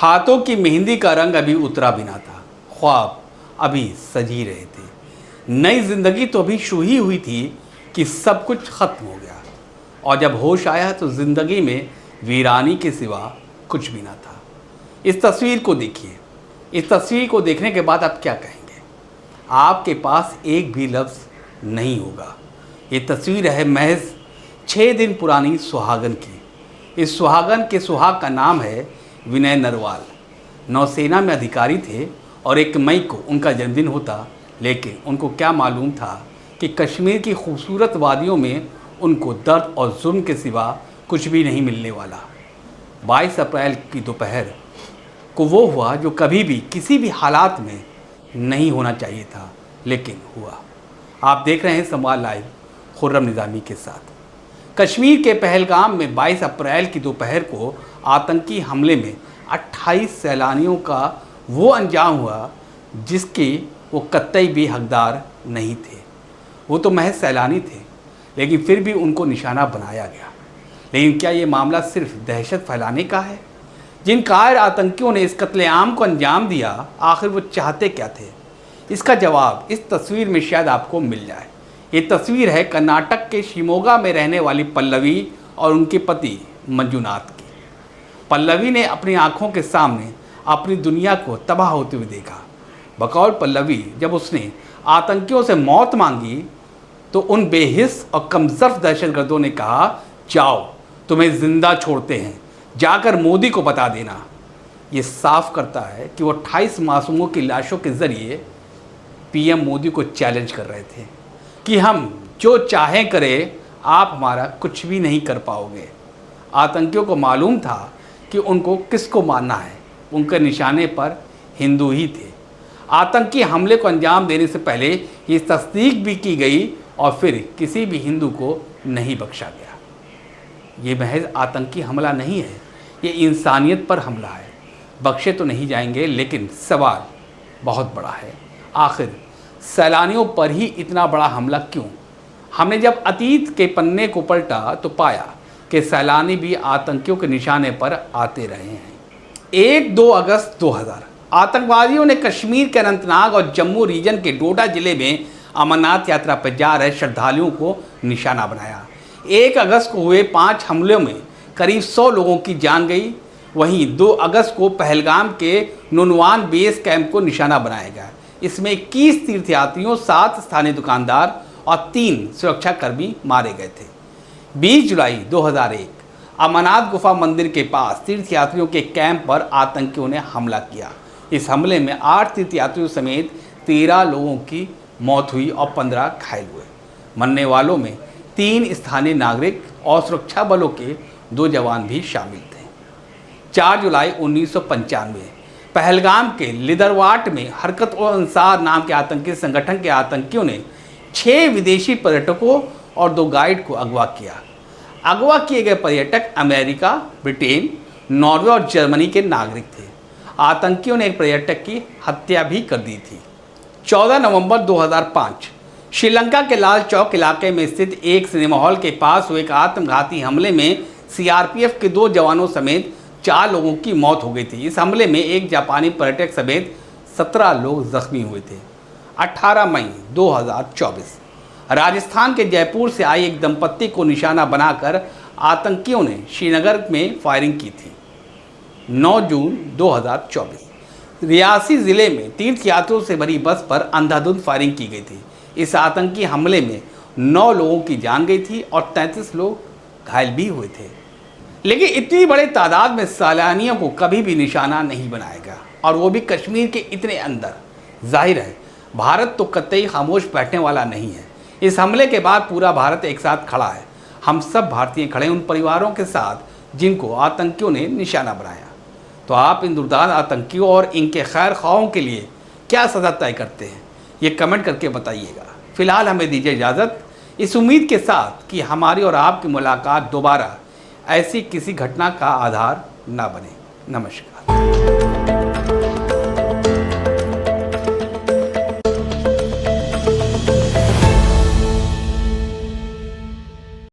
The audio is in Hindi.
हाथों की मेहंदी का रंग अभी उतरा भी ना था, ख्वाब अभी सज ही रहे थे। नई जिंदगी तो अभी शुरू ही हुई थी कि सब कुछ खत्म हो गया, और जब होश आया तो जिंदगी में वीरानी के सिवा कुछ भी ना था। इस तस्वीर को देखिए। इस तस्वीर को देखने के बाद आप क्या कहेंगे? आपके पास एक भी लफ्ज़ नहीं होगा। ये तस्वीर है महज 6 दिन पुरानी सुहागन की। इस सुहागन के सुहाग का नाम है विनय नरवाल। नौसेना में अधिकारी थे और 1 मई को उनका जन्मदिन होता, लेकिन उनको क्या मालूम था कि कश्मीर की खूबसूरत वादियों में उनको दर्द और जुल्म के सिवा कुछ भी नहीं मिलने वाला। 22 अप्रैल की दोपहर को वो हुआ जो कभी भी किसी भी हालात में नहीं होना चाहिए था, लेकिन हुआ। आप देख रहे हैं संवाद लाइव खुर्रम निज़ामी के साथ। कश्मीर के पहलगाम में 22 अप्रैल की दोपहर को आतंकी हमले में 28 सैलानियों का वो अंजाम हुआ जिसके वो कतई भी हकदार नहीं थे। वो तो महज सैलानी थे, लेकिन फिर भी उनको निशाना बनाया गया। लेकिन क्या ये मामला सिर्फ दहशत फैलाने का है? जिन कायर आतंकियों ने इस कत्लेआम को अंजाम दिया, आखिर वो चाहते क्या थे? इसका जवाब इस तस्वीर में शायद आपको मिल जाए। ये तस्वीर है कर्नाटक के शिमोगा में रहने वाली पल्लवी और उनके पति मंजुनाथ की। पल्लवी ने अपनी आंखों के सामने अपनी दुनिया को तबाह होते हुए देखा। बकौल पल्लवी, जब उसने आतंकियों से मौत मांगी तो उन बेहिस और कमजोर दहशतगर्दों ने कहा, जाओ तुम्हें जिंदा छोड़ते हैं, जाकर मोदी को बता देना। ये साफ करता है कि वो 28 मासूमों की लाशों के ज़रिए पीएम मोदी को चैलेंज कर रहे थे कि हम जो चाहें करें, आप हमारा कुछ भी नहीं कर पाओगे। आतंकियों को मालूम था कि उनको किसको मारना है। उनके निशाने पर हिंदू ही थे। आतंकी हमले को अंजाम देने से पहले ये तस्दीक भी की गई और फिर किसी भी हिंदू को नहीं बख्शा गया। ये महज आतंकी हमला नहीं है, ये इंसानियत पर हमला है। बख्शे तो नहीं जाएंगे, लेकिन सवाल बहुत बड़ा है, आखिर सैलानियों पर ही इतना बड़ा हमला क्यों? हमने जब अतीत के पन्ने को पलटा तो पाया कि सैलानी भी आतंकियों के निशाने पर आते रहे हैं। 1-2 अगस्त 2000 आतंकवादियों ने कश्मीर के अनंतनाग और जम्मू रीजन के डोडा जिले में अमरनाथ यात्रा पर जा रहे श्रद्धालुओं को निशाना बनाया। 1 अगस्त को हुए 5 हमलों में करीब 100 लोगों की जान गई। वहीं 2 अगस्त को पहलगाम के नुनवान बेस कैंप को निशाना बनाया गया। इसमें 21 तीर्थयात्रियों, 7 स्थानीय दुकानदार और 3 सुरक्षाकर्मी मारे गए थे। 20 जुलाई 2001 अमरनाथ गुफा मंदिर के पास तीर्थयात्रियों के कैंप पर आतंकियों ने हमला किया। इस हमले में 8 तीर्थयात्रियों समेत 13 लोगों की मौत हुई और 15 घायल हुए। मरने वालों में 3 स्थानीय नागरिक और सुरक्षा बलों के 2 जवान भी शामिल थे। 4 जुलाई 1995 पहलगाम के लिदरवाट में हरकत उल अंसार नाम के आतंकी संगठन के आतंकियों ने 6 विदेशी पर्यटकों और 2 गाइड को अगवा किया। अगवा किए गए पर्यटक अमेरिका, ब्रिटेन, नॉर्वे और जर्मनी के नागरिक थे। आतंकियों ने एक पर्यटक की हत्या भी कर दी थी। 14 नवंबर 2005 श्रीलंका के लाल चौक इलाके में स्थित एक सिनेमा हॉल के पास हुए एक आत्मघाती हमले में सीआरपीएफ के 2 जवानों समेत 4 लोगों की मौत हो गई थी। इस हमले में एक जापानी पर्यटक समेत 17 लोग जख्मी हुए थे। 18 मई 2024 राजस्थान के जयपुर से आए एक दंपत्ति को निशाना बनाकर आतंकियों ने श्रीनगर में फायरिंग की थी। 9 जून 2024 रियासी ज़िले में तीर्थयात्रियों से भरी बस पर अंधाधुंध फायरिंग की गई थी। इस आतंकी हमले में 9 लोगों की जान गई थी और 33 लोग घायल भी हुए थे। लेकिन इतनी बड़े तादाद में सैलानियों को कभी भी निशाना नहीं बनाया गया, और वो भी कश्मीर के इतने अंदर। जाहिर है भारत तो कतई खामोश बैठने वाला नहीं है। इस हमले के बाद पूरा भारत एक साथ खड़ा है। हम सब भारतीय खड़े उन परिवारों के साथ जिनको आतंकियों ने निशाना बनाया। तो आप इन दुर्दांत आतंकियों और इनके खैर ख्वाहों के लिए क्या सज़ा तय करते हैं, ये कमेंट करके बताइएगा। फिलहाल हमें दीजिए इजाज़त, इस उम्मीद के साथ कि हमारी और आपकी मुलाकात दोबारा ऐसी किसी घटना का आधार ना बने। नमस्कार।